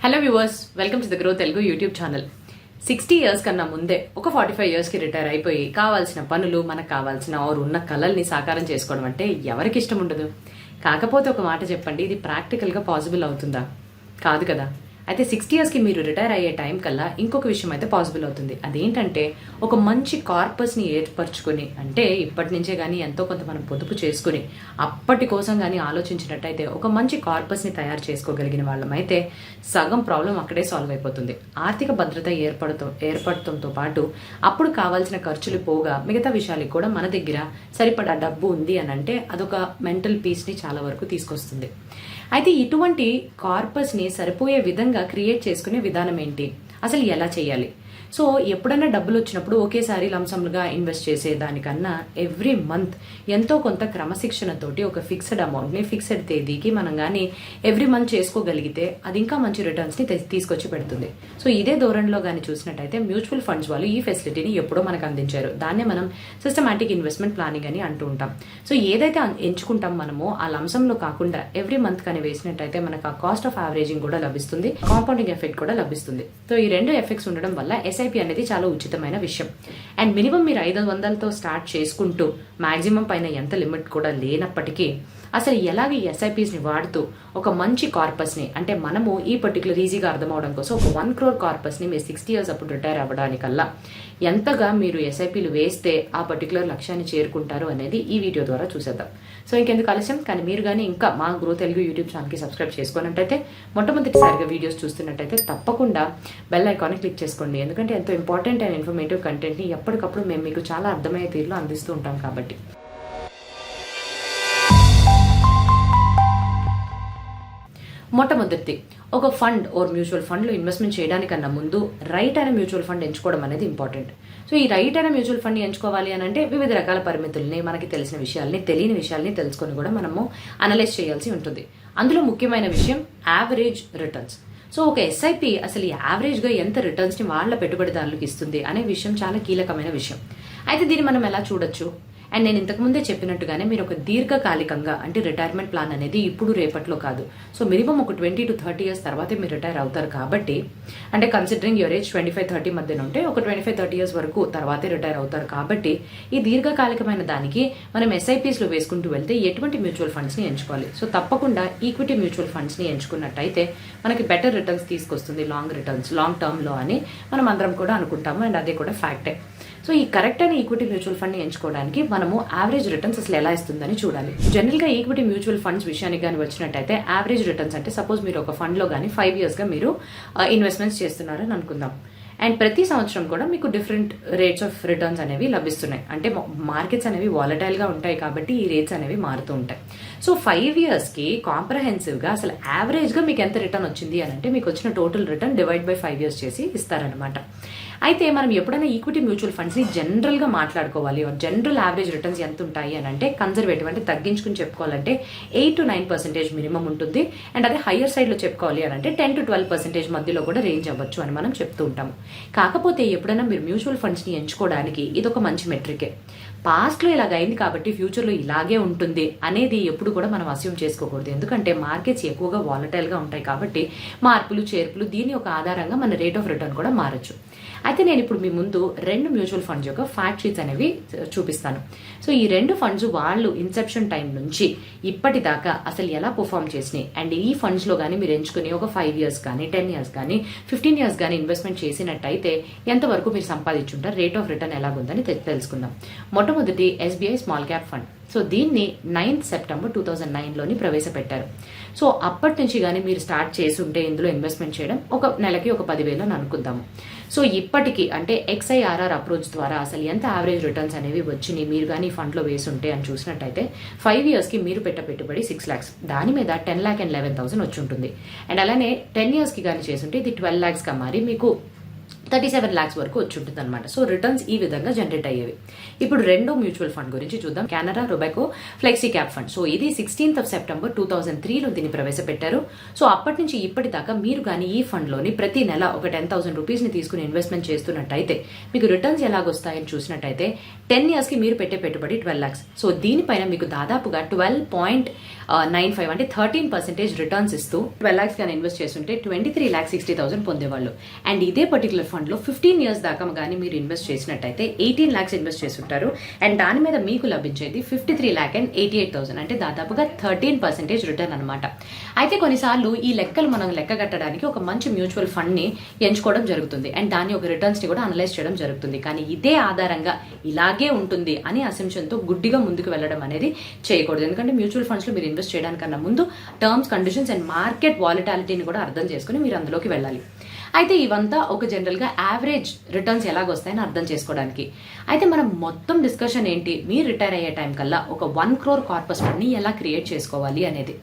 Hello viewers, welcome to the grow Telugu YouTube channel. 60 years కన్నా ముందే ఒక 45 ఇయర్స్కి రిటైర్ అయిపోయి కావాల్సిన పనులు, మనకు కావాల్సిన ఉన్న కళల్ని సాకారం చేసుకోవడం అంటే ఎవరికి ఇష్టం ఉండదు. కాకపోతే ఒక మాట చెప్పండి, ఇది ప్రాక్టికల్గా పాసిబుల్ అవుతుందా? కాదు కదా. అయితే 60 ఇయర్స్కి మీరు రిటైర్ అయ్యే టైం కల్లా ఇంకొక విషయం అయితే పాసిబుల్ అవుతుంది. అదేంటంటే ఒక మంచి కార్పస్ని ఏర్పరచుకొని, అంటే ఇప్పటి నుంచే కానీ ఎంతో కొంత మనం పొదుపు చేసుకుని అప్పటి కోసం కానీ ఆలోచించినట్టయితే ఒక మంచి కార్పస్ని తయారు చేసుకోగలిగిన వాళ్ళమైతే సగం ప్రాబ్లం అక్కడే సాల్వ్ అయిపోతుంది. ఆర్థిక భద్రత ఏర్పడటంతో పాటు అప్పుడు కావాల్సిన ఖర్చులు పోగా మిగతా విషయాలకు కూడా మన దగ్గర సరిపడా డబ్బు ఉంది అని అంటే అదొక మెంటల్ పీస్ని చాలా వరకు తీసుకొస్తుంది. అయితే ఇటువంటి కార్పస్ని సరిపోయే విధంగా క్రియేట్ చేసుకునే విధానం ఏంటి, అసలు ఎలా చేయాలి? సో ఎప్పుడైనా డబ్బులు వచ్చినప్పుడు ఒకేసారి లంసమ్గా ఇన్వెస్ట్ చేసే దానికన్నా ఎవ్రీ మంత్ ఎంతో కొంత క్రమశిక్షణతోటి ఒక ఫిక్స్డ్ అమౌంట్ని ఫిక్స్డ్ తేదీకి మనం కానీ ఎవ్రీ మంత్ చేసుకోగలిగితే అది ఇంకా మంచి రిటర్న్స్ని తీసుకొచ్చి పెడుతుంది. సో ఇదే ధోరణిలో కానీ చూసినట్టయితే మ్యూచువల్ ఫండ్స్ వాళ్ళు ఈ ఫెసిలిటీని ఎప్పుడో మనకు అందించారు. దాన్నే మనం సిస్టమాటిక్ ఇన్వెస్ట్మెంట్ ప్లానింగ్ అని అంటూ ఉంటాం. సో ఏదైతే ఎంచుకుంటాం మనమో ఆ లంసంలో కాకుండా ఎవ్రీ మంత్ కానీ వేసినట్టయితే మనకు ఆ కాస్ట్ ఆఫ్ యావరేజింగ్ కూడా లభిస్తుంది, కాంపౌండింగ్ ఎఫెక్ట్ కూడా లభిస్తుంది. సో ఈ రెండు ఎఫెక్ట్స్ ఉండడం వల్ల ఎస్ఐపి అనేది చాలా ఉచితమైన విషయం. అండ్ మినిమం మీరు 500తో స్టార్ట్ చేసుకుంటూ మాక్సిమం పైన ఎంత లిమిట్ కూడా లేనప్పటికీ అసలు ఎలాగ ఈ ఎస్ఐపిస్ని వాడుతూ ఒక మంచి కార్పస్ని, అంటే మనము ఈ పర్టికులర్ ఈజీగా అర్థం అవడం కోసం ఒక 1 crore కార్పస్ని మీరు 60 ఇయర్స్ అప్పుడు రిటైర్ అవ్వడానికల్లా ఎంతగా మీరు ఎస్ఐపిలు వేస్తే ఆ పర్టికులర్ లక్ష్యాన్ని చేరుకుంటారు అనేది ఈ వీడియో ద్వారా చూసేద్దాం. సో ఇంకెందుకు ఆలస్యం, కానీ మీరు కానీ ఇంకా మా గ్రో తెలుగు యూట్యూబ్ ఛానల్కి సబ్స్క్రైబ్ చేసుకున్నట్టయితే, మొట్టమొదటిసారిగా వీడియోస్ చూస్తున్నట్టయితే తప్పకుండా బెల్ ఐకాన్ని క్లిక్ చేసుకోండి. ఎందుకంటే ఎంతో ఇంపార్టెంట్ అండ్ ఇన్ఫర్మేటివ్ కంటెంట్ని ఎప్పటికప్పుడు మేము మీకు చాలా అర్థమయ్యే తీరులో అందిస్తూ ఉంటాం కాబట్టి. మొట్టమొదటి, ఒక ఫండ్ ఓర్ మ్యూచువల్ ఫండ్లో ఇన్వెస్ట్మెంట్ చేయడానికన్నా ముందు రైట్ అయిన మ్యూచువల్ ఫండ్ ఎంచుకోవడం అనేది ఇంపార్టెంట్. సో ఈ రైట్ అయిన మ్యూచువల్ ఫండ్ ఎంచుకోవాలి అని అంటే వివిధ రకాల పరిమితుల్ని, మనకి తెలిసిన విషయాల్ని, తెలియని విషయాల్ని తెలుసుకొని కూడా మనము అనలైజ్ చేయాల్సి ఉంటుంది. అందులో ముఖ్యమైన విషయం యావరేజ్ రిటర్న్స్. సో ఒక ఎస్ఐపి అసలు యావరేజ్గా ఎంత రిటర్న్స్ని వాళ్ళ పెట్టుబడిదారులకు ఇస్తుంది అనే విషయం చాలా కీలకమైన విషయం. అయితే దీన్ని మనం ఎలా చూడొచ్చు? అండ్ నేను ఇంతకుముందే చెప్పినట్టుగానే మీరు ఒక దీర్ఘకాలికంగా, అంటే రిటైర్మెంట్ ప్లాన్ అనేది ఇప్పుడు రేపట్లో కాదు, సో మినిమం ఒక 20 to 30 ఇయర్స్ తర్వాతే మీరు రిటైర్ అవుతారు కాబట్టి, అంటే కన్సిడరింగ్ యువర్ ఏజ్ 25-30 మధ్యన ఉంటే ఒక 25-30 ఇయర్స్ వరకు తర్వాతే రిటైర్ అవుతారు కాబట్టి ఈ దీర్ఘకాలికమైన దానికి మనం ఎస్ఐపిస్లో వేసుకుంటూ వెళ్తే ఎటువంటి మ్యూచువల్ ఫండ్స్ని ఎంచుకోవాలి? సో తప్పకుండా ఈక్విటీ మ్యూచువల్ ఫండ్స్ని ఎంచుకున్నట్టయితే మనకి బెటర్ రిటర్న్స్ తీసుకొస్తుంది, లాంగ్ టర్మ్లో అని మనం అందరం కూడా అనుకుంటాము. అండ్ అదే కూడా ఫ్యాక్టే. సో ఈ కరెక్ట్ అయిన ఈక్విటీ మ్యూచువల్ ఫండ్ని ఎంచుకోవడానికి మనము యావరేజ్ రిటర్న్స్ అసలు ఎలా ఇస్తుందని చూడాలి. జనరల్గా ఈక్విటీ మ్యూచువల్ ఫండ్స్ విషయానికి కానీ వచ్చినట్టయితే యావరేజ్ రిటర్న్స్ అంటే సపోజ్ మీరు ఒక ఫండ్లో కానీ 5 ఇయర్స్గా మీరు ఇన్వెస్ట్మెంట్స్ చేస్తున్నారని అనుకుందాం. అండ్ ప్రతి సంవత్సరం కూడా మీకు డిఫరెంట్ రేట్స్ ఆఫ్ రిటర్న్స్ అనేవి లభిస్తున్నాయి. అంటే మార్కెట్స్ అనేవి వాలటైల్గా ఉంటాయి కాబట్టి ఈ రేట్స్ అనేవి మారుతూ ఉంటాయి. సో 5 ఇయర్స్కి కాంప్రహెన్సివ్గా అసలు యావరేజ్గా మీకు ఎంత రిటర్న్ వచ్చింది అని అంటే మీకు వచ్చిన total return divide by 5 years చేసి ఇస్తారనమాట. అయితే మనం ఎప్పుడైనా ఈక్విటీ మ్యూచువల్ ఫండ్స్ని జనరల్గా మాట్లాడుకోవాలి, జనరల్ యావరేజ్ రిటర్న్స్ ఎంత ఉంటాయి అని అంటే కన్జర్వేటివ్, అంటే తగ్గించుకుని చెప్పుకోవాలంటే 8 to 9% మినిమం ఉంటుంది. అండ్ అదే హయ్యర్ సైడ్లో చెప్పుకోవాలి అని అంటే 10 to 12% మధ్యలో కూడా రేంజ్ అవ్వచ్చు అని మనం చెప్తూ ఉంటాము. కాకపోతే ఎప్పుడైనా మీరు మ్యూచువల్ ఫండ్స్ని ఎంచుకోవడానికి ఇదొక మంచి మెట్రికే. పాస్ట్లో ఇలాగ అయింది కాబట్టి ఫ్యూచర్లో ఇలాగే ఉంటుంది అనేది ఎప్పుడు కూడా మనం అస్యూమ్ చేసుకోకూడదు. ఎందుకంటే మార్కెట్స్ ఎక్కువగా వాలటైల్గా ఉంటాయి కాబట్టి మార్పులు చేర్పులు దీని ఒక ఆధారంగా మన రేట్ ఆఫ్ రిటర్న్ కూడా మారచ్చు. అయితే నేను ఇప్పుడు మీ ముందు 2 మ్యూచువల్ ఫండ్స్ యొక్క ఫ్యాక్ట్ షీట్స్ అనేవి చూపిస్తాను. సో ఈ 2 ఫండ్స్ వాళ్ళు ఇన్సెప్షన్ టైం నుంచి ఇప్పటిదాకా అసలు ఎలా పర్ఫామ్ చేసినాయి, అండ్ ఈ ఫండ్స్లో కానీ మీరు ఎంచుకుని ఒక 5 ఇయర్స్ కానీ 10 ఇయర్స్ కానీ 15 ఇయర్స్ కానీ ఇన్వెస్ట్మెంట్ చేసినట్టయితే ఎంతవరకు మీరు సంపాదించుంటారు, రేట్ ఆఫ్ రిటర్న్ ఎలాగుందని తెలుసుకుందాం. మొట్టమొదటి SBI small cap fund. So దీన్ని 9th September 2009లోని ప్రవేశపెట్టారు. సో అప్పటి నుంచి కానీ మీరు స్టార్ట్ చేసి ఉంటే ఇందులో ఇన్వెస్ట్మెంట్ చేయడం ఒక నెలకి ఒక 10,000 అని అనుకుందాము. సో ఇప్పటికీ అంటే XIRR అప్రోచ్ ద్వారా అసలు ఎంత యావరేజ్ రిటర్న్స్ అనేవి వచ్చినాయి మీరు కానీ ఫండ్లో వేసి ఉంటే అని చూసినట్టయితే 5 ఇయర్స్కి మీరు పెట్టుబడి 6 lakhs, దాని మీద 10,11,000 వచ్చి ఉంటుంది. అండ్ అలానే 10 ఇయర్స్కి కానీ చేస్తుంటే ఇది 12 lakhsగా మారి మీకు 37 lakhs వరకు వచ్చి ఉంటుంది అనమాట. సో రిటర్న్స్ ఈ విధంగా జనరేట్ అయ్యేవి. ఇప్పుడు రెండో మ్యూచువల్ ఫండ్ గురించి చూద్దాం, Canara Robeco flexi cap fund. So ఇది 16th September 2003లో దీన్ని ప్రవేశపెట్టారు. సో అప్పటి నుంచి ఇప్పటిదాకా మీరు కానీ ఈ ఫండ్లోని ప్రతి నెల ఒక 10,000 రూపీస్ని తీసుకుని ఇన్వెస్ట్మెంట్ చేస్తున్నట్టయితే మీకు రిటర్న్స్ ఎలాగొస్తాయని చూసినట్టయితే 10 yearsకి మీరు పెట్టే పెట్టుబడి 12 lakhs. సో దీనిపైన మీకు దాదాపుగా 12.95 అంటే 13% రిటర్న్స్ ఇస్తూ 12 lakhs కానీ ఇన్వెస్ట్ చేస్తుంటే 23,60,000 పొందేవాళ్ళు. అండ్ ఇదే పర్టికులర్ ఫండ్ లో 15 years దాకా కానీ మీరు ఇన్వెస్ట్ చేసినట్టయితే 18 lakhs ఇన్వెస్ట్ చేస్తుంటారు. అండ్ దాని మీద మీకు లభించేది 53,88,000 అంటే దాదాపుగా 13% రిటర్న్ అనమాట. అయితే కొన్నిసార్లు ఈ లెక్కలు మనం లెక్క కట్టడానికి ఒక మంచి మ్యూచువల్ ఫండ్ ని ఎంచుకోవడం జరుగుతుంది అండ్ దాని ఒక రిటర్న్స్ ని కూడా అనలైజ్ చేయడం జరుగుతుంది. కానీ ఇదే ఆధారంగా ఇలాగే ఉంటుంది అని అసెంప్షన్ తో గుడ్డిగా ముందుకు వెళ్ళడం అనేది చేయకూడదు. ఎందుకంటే మ్యూచువల్ ఫండ్స్ లో మీరు ఇన్వెస్ట్ చేయడానికన్నా ముందు టర్మ్స్, కండిషన్స్ అండ్ మార్కెట్ వాలిటాలిటీని కూడా అర్థం చేసుకుని మీరు అందులోకి వెళ్ళాలి. అయితే ఇవంతా ఒక జనరల్గా యావరేజ్ రిటర్న్స్ ఎలాగొస్తాయని అర్థం చేసుకోవడానికి. అయితే మనం మొత్తం డిస్కషన్ ఏంటి, మీరు రిటైర్ అయ్యే టైం కల్లా ఒక 1 crore కార్పస్ ఫండ్ని ఎలా క్రియేట్ చేసుకోవాలి అనేది.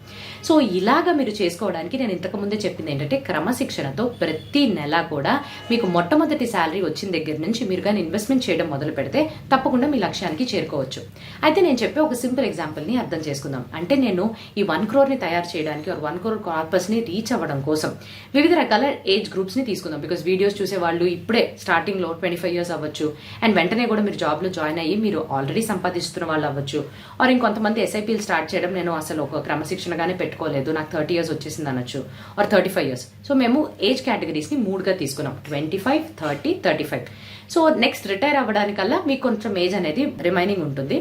సో ఇలాగా మీరు చేసుకోవడానికి నేను ఇంతకుముందే చెప్పింది ఏంటంటే క్రమశిక్షణతో ప్రతి నెల కూడా మీకు మొట్టమొదటి శాలరీ వచ్చిన దగ్గర నుంచి మీరు కానీ ఇన్వెస్ట్మెంట్ చేయడం మొదలు పెడితే తప్పకుండా మీ లక్ష్యానికి చేరుకోవచ్చు. అయితే నేను చెప్పే ఒక సింపుల్ ఎగ్జాంపుల్ని అర్థం చేసుకుందాం. అంటే నేను ఈ 1 crore తయారు చేయడానికి 1 crore కార్పస్ని రీచ్ అవ్వడం కోసం వివిధ రకాల ఏజ్ గ్రూప్స్ ని తీసుకుందాం. బికాస్ వీడియోస్ చూసే వాళ్ళు ఇప్పుడే స్టార్టింగ్ లో 25 years అవ్వచ్చు అండ్ వెంటనే కూడా మీరు జాబ్ లో జాయిన్ అయ్యి మీరు ఆల్రెడీ సంపాదిస్తున్న వాళ్ళు అవ్వచ్చు. ఆర్ ఇంకొంతమంది ఎస్ఐపీలు స్టార్ట్ చేయడం నేను అసలు ఒక క్రమశిక్షణగానే పెట్టుకోలేదు, నాకు 30 years వచ్చేసింది అనొచ్చు, ఆర్ 35 years. సో మేము ఏజ్ కేటగిరీస్ ని 3గా తీసుకున్నాం, 25, 30, 35. సో నెక్స్ట్ రిటైర్ అవ్వడానికల్లా మీకు కొంచెం ఏజ్ అనేది రిమైనింగ్ ఉంటుంది.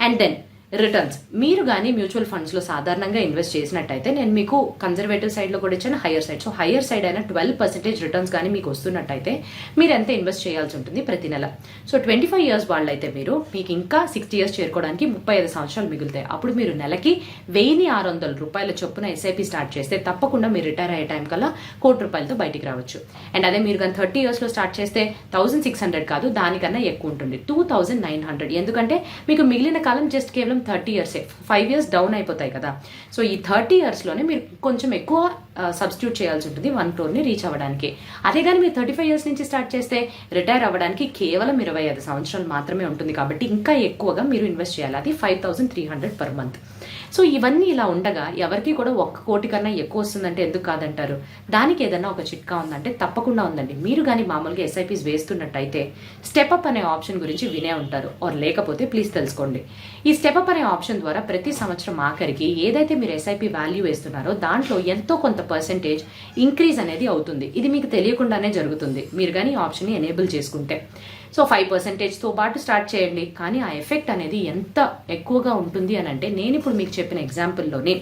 అండ్ దెన్ రిటర్న్స్ మీరు కానీ మ్యూచువల్ ఫండ్స్ లో సాధారణంగా ఇన్వెస్ట్ చేసినట్టయితే నేను మీకు కన్జర్వేటివ్ సైడ్ లో కూడా ఇచ్చాను, hire side. So hire side అయినా 12% రిటర్న్స్ కానీ మీకు వస్తున్నట్టయితే మీరు ఎంత ఇన్వెస్ట్ చేయాల్సి ఉంటుంది ప్రతి నెల. సో 25 years వాళ్ళైతే మీకు ఇంకా 60 years చేరుకోవడానికి 35 సంవత్సరాలు మిగులుతాయి. అప్పుడు మీరు నెలకి 1,600 రూపాయల చొప్పున ఎస్ఐపి స్టార్ట్ చేస్తే తప్పకుండా మీరు రిటైర్ అయ్యే టైం కల్లా 1 కోటి రూపాయలతో బయటికి రావచ్చు. అండ్ అదే మీరు కానీ 30 years లో స్టార్ట్ చేస్తే 1,600 కాదు, దానికన్నా ఎక్కువ ఉంటుంది, 2,900. ఎందుకంటే మీకు మిగిలిన కాలం జస్ట్ కేవలం 30 years, 5 years డౌన్ అయిపోతాయి కదా. సో ఈ 30 years లోనే మీరు కొంచెం ఎక్కువ సబ్స్టిట్యూట్ చేయాల్సి ఉంటుంది 1 crore ని రీచ్ అవ్వడానికి. అదే కానీ మీరు 35 years నుంచి స్టార్ట్ చేస్తే రిటైర్ అవ్వడానికి కేవలం 25 సంవత్సరాలు మాత్రమే ఉంటుంది. కాబట్టి ఇంకా ఎక్కువగా మీరు ఇన్వెస్ట్ చేయాలి, అది 5,300 per month. సో ఇవన్నీ ఇలా ఉండగా ఎవరికి కూడా 1 కోటి కన్నా ఎక్కువ వస్తుందంటే ఎందుకు కాదంటారు? దానికి ఏదైనా ఒక చిట్కా ఉందంటే తప్పకుండా ఉందండి. మీరు కానీ మామూలుగా ఎస్ఐపీస్ వేస్తున్నట్టయితే స్టెప్అప్ అనే ఆప్షన్ గురించి వినే ఉంటారు, ఆర్ లేకపోతే ప్లీజ్ తెలుసుకోండి. ఈ స్టెప్అప్ అనే ఆప్షన్ ద్వారా ప్రతి సంవత్సరం ఆఖరికి ఏదైతే మీరు ఎస్ఐపి వాల్యూ వేస్తున్నారో దాంట్లో ఎంతో కొంత పర్సెంటేజ్ ఇంక్రీజ్ అనేది అవుతుంది. ఇది మీకు తెలియకుండానే జరుగుతుంది మీరు కానీ ఈ ఆప్షన్ని ఎనేబుల్ చేసుకుంటే. సో 5%తో పాటు స్టార్ట్ చేయండి, కానీ ఆ ఎఫెక్ట్ అనేది ఎంత ఎక్కువగా ఉంటుంది అని అంటే నేను ఇప్పుడు మీకు చెప్పిన ఎగ్జాంపుల్లోని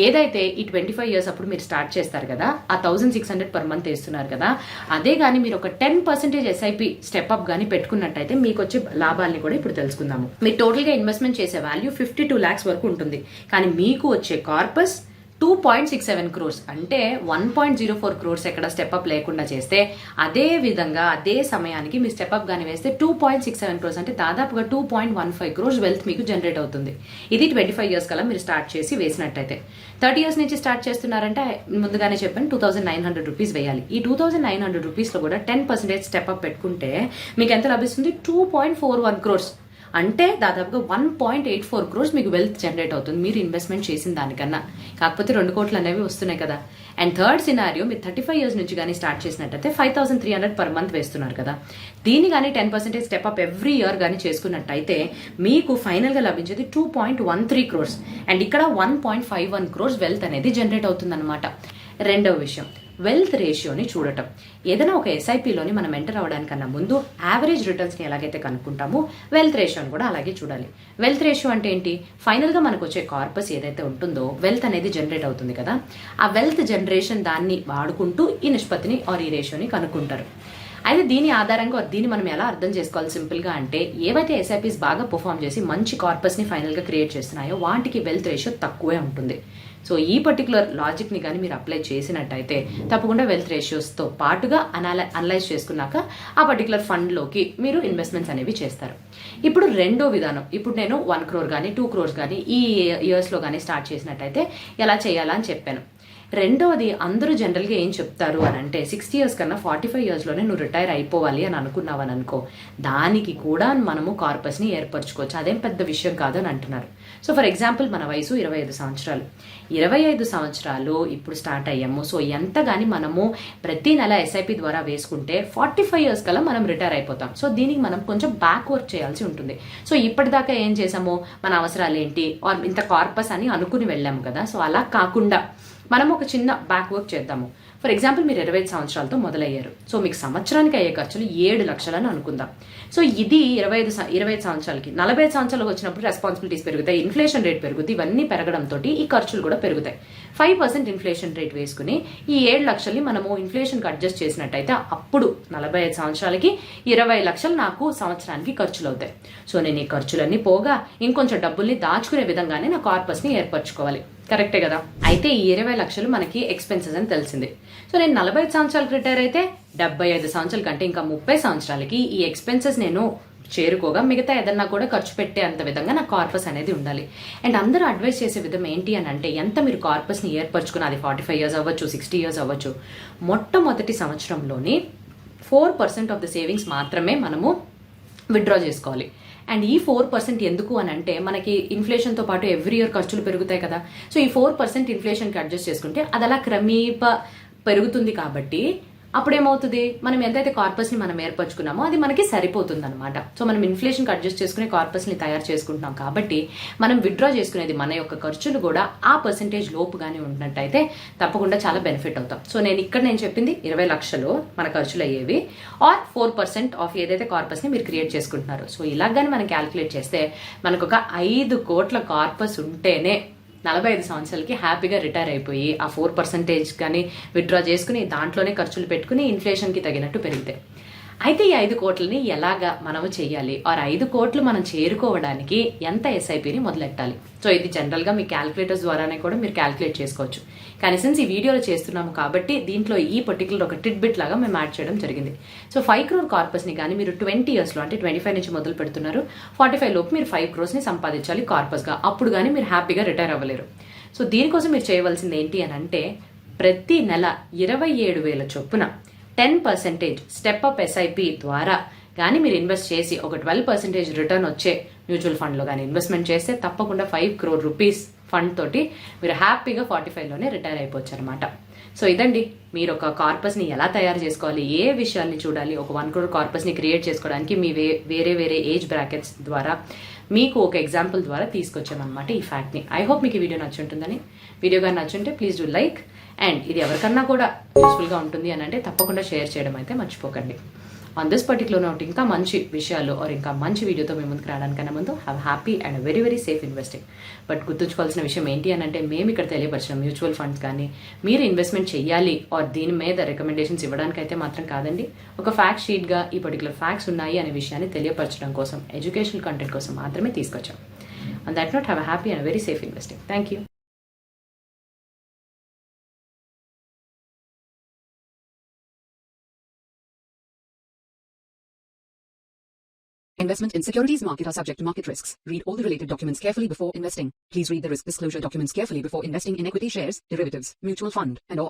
ఏదైతే ఈ 25 years అప్పుడు మీరు స్టార్ట్ చేస్తారు కదా, ఆ 1,600 per month వేస్తున్నారు కదా, అదే కానీ మీరు ఒక 10% ఎస్ఐపి స్టెప్అప్ కానీ పెట్టుకున్నట్టయితే మీకు వచ్చే లాభాలని కూడా ఇప్పుడు తెలుసుకుందాము. మీరు టోటల్గా ఇన్వెస్ట్మెంట్ చేసే వాల్యూ 52 lakhs వరకు ఉంటుంది, కానీ మీకు వచ్చే కార్పస్ 2.67 crores అంటే 1.04 crores ఎక్కడ స్టెప్అప్ లేకుండా చేస్తే అదే విధంగా అదే సమయానికి మీ స్టెప్అప్ కానీ వేస్తే 2.67 crores అంటే దాదాపుగా 2.15 crores వెల్త్ మీకు జనరేట్ అవుతుంది. ఇది 25 years కల్లా మీరు స్టార్ట్ చేసి వేసినట్టయితే. 30 years నుంచి స్టార్ట్ చేస్తున్నారంటే ముందుగానే చెప్పాను 2,900 రూపీస్ వేయాలి. ఈ 2,900 రూపీస్లో కూడా 10% స్టెప్అప్ పెట్టుకుంటే మీకు ఎంత లభిస్తుంది? 2.41 crores అంటే దాదాపుగా 1.84 crores మీకు వెల్త్ జనరేట్ అవుతుంది మీరు ఇన్వెస్ట్మెంట్ చేసిన దానికన్నా. కాకపోతే 2 కోట్లు అనేవి వస్తున్నాయి కదా. అండ్ థర్డ్ సినారియో, మీరు 35 years నుంచి కానీ స్టార్ట్ చేసినట్టయితే 5,300 per month వేస్తున్నారు కదా, దీన్ని కానీ 10% స్టెప్అప్ ఎవ్రీ ఇయర్ కానీ చేసుకున్నట్టయితే మీకు ఫైనల్గా లభించేది 2.13 crores అండ్ ఇక్కడ 1.51 crores వెల్త్ అనేది జనరేట్ అవుతుంది అనమాట. రెండవ విషయం, వెల్త్ రేషియోని చూడటం. ఏదైనా ఒక ఎస్ఐపిలోని మనం ఎంటర్ అవ్వడానికన్నా ముందు యావరేజ్ రిటర్న్స్ని ఎలాగైతే కనుక్కుంటామో వెల్త్ రేషియోని కూడా అలాగే చూడాలి. వెల్త్ రేషియో అంటే ఏంటి? ఫైనల్గా మనకు వచ్చే కార్పస్ ఏదైతే ఉంటుందో వెల్త్ అనేది జనరేట్ అవుతుంది కదా, ఆ వెల్త్ జనరేషన్ దాన్ని వాడుకుంటూ ఈ నిష్పత్తిని ఆర్ ఈ రేషియోని కనుక్కుంటారు. అయితే దీని ఆధారంగా దీన్ని మనం ఎలా అర్థం చేసుకోవాలి సింపుల్గా అంటే, ఏవైతే ఎస్ఐపీస్ బాగా పర్ఫామ్ చేసి మంచి కార్పస్ని ఫైనల్గా క్రియేట్ చేస్తున్నాయో వాటికి వెల్త్ రేషియో తక్కువే ఉంటుంది. సో ఈ పర్టికులర్ లాజిక్ని కానీ మీరు అప్లై చేసినట్టయితే తప్పకుండా వెల్త్ రేషియోస్తో పాటుగా అనలైజ్ చేసుకున్నాక ఆ పర్టికులర్ ఫండ్లోకి మీరు ఇన్వెస్ట్మెంట్స్ అనేవి చేస్తారు. ఇప్పుడు రెండో విధానం, ఇప్పుడు నేను 1 crore కానీ 2 crores కానీ ఈ ఇయర్స్లో కానీ స్టార్ట్ చేసినట్టయితే ఎలా చేయాలా అని చెప్పాను. రెండోది అందరూ జనరల్గా ఏం చెప్తారు అని అంటే 60 years కన్నా 45 yearsలోనే నువ్వు రిటైర్ అయిపోవాలి అని అనుకున్నావని అనుకో, దానికి కూడా మనము కార్పస్ని ఏర్పరచుకోవచ్చు, అదేం పెద్ద విషయం కాదు అని అంటున్నారు. సో ఫర్ ఎగ్జాంపుల్ మన వయసు 25 సంవత్సరాలు. 25 సంవత్సరాలు ఇప్పుడు స్టార్ట్ అయ్యాము. సో ఎంత కానీ మనము ప్రతి నెల ఎస్ఐపి ద్వారా వేసుకుంటే 45 years కల్లా మనం రిటైర్ అయిపోతాం. సో దీనికి మనం కొంచెం బ్యాక్ వర్క్ చేయాల్సి ఉంటుంది. సో ఇప్పటిదాకా ఏం చేసాము, మన అవసరాలు ఏంటి, ఇంత కార్పస్ అని అనుకుని వెళ్ళాము కదా. సో అలా కాకుండా మనం ఒక చిన్న బ్యాక్ వర్క్ చేద్దాము. ఫర్ ఎగ్జాంపుల్ మీరు 25 సంవత్సరాలతో మొదలయ్యారు. సో మీకు సంవత్సరానికి అయ్యే ఖర్చులు 7 లక్షలని అనుకుందాం. సో ఇది 25 సంవత్సరాలకి. 45 సంవత్సరాలకు వచ్చినప్పుడు రెస్పాన్సిబిలిటీస్ పెరుగుతాయి, ఇన్ఫ్లేషన్ రేట్ పెరుగుతుంది, ఇవన్నీ పెరగడంతో ఈ ఖర్చులు కూడా పెరుగుతాయి. 5% ఇన్ఫ్లేషన్ రేట్ వేసుకుని ఈ 7 లక్షల్ని మనము ఇన్ఫ్లేషన్కి అడ్జస్ట్ చేసినట్టయితే అప్పుడు 45 సంవత్సరాలకి 20 లక్షలు నాకు సంవత్సరానికి ఖర్చులు అవుతాయి. సో నేను ఈ ఖర్చులన్నీ పోగా ఇంకొంచెం డబ్బుల్ని దాచుకునే విధంగానే నా కార్పస్ని ఏర్పరచుకోవాలి. కరెక్టే కదా. అయితే ఈ 20 లక్షలు మనకి ఎక్స్పెన్సెస్ అని తెలిసింది. సో నేను 45 సంవత్సరాలకు రిటైర్ అయితే 75 సంవత్సరాల కంటే ఇంకా 30 సంవత్సరాలకి ఈ ఎక్స్పెన్సెస్ నేను చేరుకోగా మిగతా ఏదన్నా కూడా ఖర్చు పెట్టే అంత విధంగా నా కార్పస్ అనేది ఉండాలి. అండ్ అందరూ అడ్వైస్ చేసే విధం ఏంటి అని అంటే, ఎంత మీరు కార్పస్ని ఏర్పరచుకుని అది 45 years అవ్వచ్చు, 60 years అవ్వచ్చు, మొట్టమొదటి సంవత్సరంలోని 4% ఆఫ్ ద సేవింగ్స్ మాత్రమే మనము విత్డ్రా చేసుకోవాలి. అండ్ ఈ 4% ఎందుకు అని అంటే, మనకి ఇన్ఫ్లేషన్తో పాటు ఎవ్రీ ఇయర్ ఖర్చులు పెరుగుతాయి కదా. సో ఈ 4% ఇన్ఫ్లేషన్కి అడ్జస్ట్ చేసుకుంటే అది అలా క్రమేప పెరుగుతుంది. కాబట్టి అప్పుడేమవుతుంది, మనం ఎంతైతే కార్పస్ని మనం ఏర్పరచుకున్నామో అది మనకి సరిపోతుంది అనమాట. సో మనం ఇన్ఫ్లేషన్కి అడ్జస్ట్ చేసుకునే కార్పస్ని తయారు చేసుకుంటున్నాం కాబట్టి మనం విత్డ్రా చేసుకునేది మన యొక్క ఖర్చులు కూడా ఆ పర్సెంటేజ్ లోపుగానే ఉన్నట్టయితే తప్పకుండా చాలా బెనిఫిట్ అవుతాం. సో నేను చెప్పింది 20 లక్షలు మన ఖర్చులు అయ్యేవి, ఆర్ 4% ఆఫ్ ఏదైతే కార్పస్ని మీరు క్రియేట్ చేసుకుంటున్నారు. సో ఇలాగానే మనం క్యాలిక్యులేట్ చేస్తే మనకు ఒక 5 కోట్ల కార్పస్ ఉంటేనే 45 సంవత్సరాలకి హ్యాపీగా రిటైర్ అయిపోయి ఆ 4% కానీ విత్డ్రా చేసుకుని దాంట్లోనే ఖర్చులు పెట్టుకుని ఇన్ఫ్లేషన్కి తగినట్టు పెరిగితే. అయితే ఈ 5 కోట్లని ఎలాగా మనము చేయాలి, ఆర్ 5 కోట్లు మనం చేరుకోవడానికి ఎంత ఎస్ఐపిని మొదలెట్టాలి. సో ఇది జనరల్గా మీ క్యాలిక్యులేటర్స్ ద్వారానే కూడా మీరు క్యాలిక్యులేట్ చేసుకోవచ్చు. కానీ సిన్స్ ఈ వీడియోలో చేస్తున్నాము కాబట్టి దీంట్లో ఈ పర్టికులర్ ఒక టిట్ బిట్ లాగా మేము యాడ్ చేయడం జరిగింది. సో 5 crore కార్పస్ని కానీ మీరు 20 yearsలో అంటే 25 నుంచి మొదలు పెడుతున్నారు, 45 లోపు మీరు 5 crores సంపాదించాలి కార్పస్గా. అప్పుడు కానీ మీరు హ్యాపీగా రిటైర్ అవ్వలేరు. సో దీనికోసం మీరు చేయవలసింది ఏంటి అని అంటే, ప్రతి నెల 27,000 చొప్పున 10% స్టెప్ అప్ ఎస్ఐపి ద్వారా కానీ మీరు ఇన్వెస్ట్ చేసి ఒక 12% రిటర్న్ వచ్చే మ్యూచువల్ ఫండ్లో కానీ ఇన్వెస్ట్మెంట్ చేస్తే తప్పకుండా 5 crore rupees ఫండ్ తోటి మీరు హ్యాపీగా 45లోనే రిటైర్ అయిపోవచ్చు అనమాట. సో ఇదండి, మీరు ఒక కార్పస్ని ఎలా తయారు చేసుకోవాలి, ఏ విషయాల్ని చూడాలి, ఒక 1 crore కార్పస్ని క్రియేట్ చేసుకోవడానికి మీ వేరే ఏజ్ బ్రాకెట్స్ ద్వారా మీకు ఒక ఎగ్జాంపుల్ ద్వారా తీసుకొచ్చామన్నమాట ఈ ఫ్యాక్ట్ని. ఐ హోప్ మీకు ఈ వీడియో నచ్చుంటుందని. వీడియో కానీ నచ్చుంటే ప్లీజ్ డూ లైక్, అండ్ ఇది ఎవరికన్నా కూడా యూస్ఫుల్గా ఉంటుంది అని అంటే తప్పకుండా షేర్ చేయడం అయితే మర్చిపోకండి. ఆన్ దిస్ పర్టికులర్ నోట్ ఇంకా మంచి విషయాలు ఆర్ ఇంకా మంచి వీడియోతో మేము ముందుకు రావడానికన్నా ముందు have happy and very very safe investing. But గుర్తుంచుకోవాల్సిన విషయం ఏంటి అని అంటే, మేము ఇక్కడ తెలియపరిచిన మ్యూచువల్ ఫండ్స్ కానీ మీరు ఇన్వెస్ట్మెంట్ చేయాలి ఆర్ దీని మీద రికమెండేషన్స్ ఇవ్వడానికి అయితే మాత్రం కాదండి. ఒక ఫ్యాక్ట్ షీట్గా ఈ పర్టికులర్ ఫ్యాక్ట్స్ ఉన్నాయి అనే విషయాన్ని తెలియపరచడం కోసం, ఎడ్యుకేషనల్ కంటెంట్ కోసం మాత్రమే తీసుకొచ్చాం. On that note have happy and very safe investing. Thank you. Investment in securities market are subject to market risks. Read all the related documents carefully before investing. Please read the risk disclosure documents carefully before investing in equity shares, derivatives, mutual fund, and/or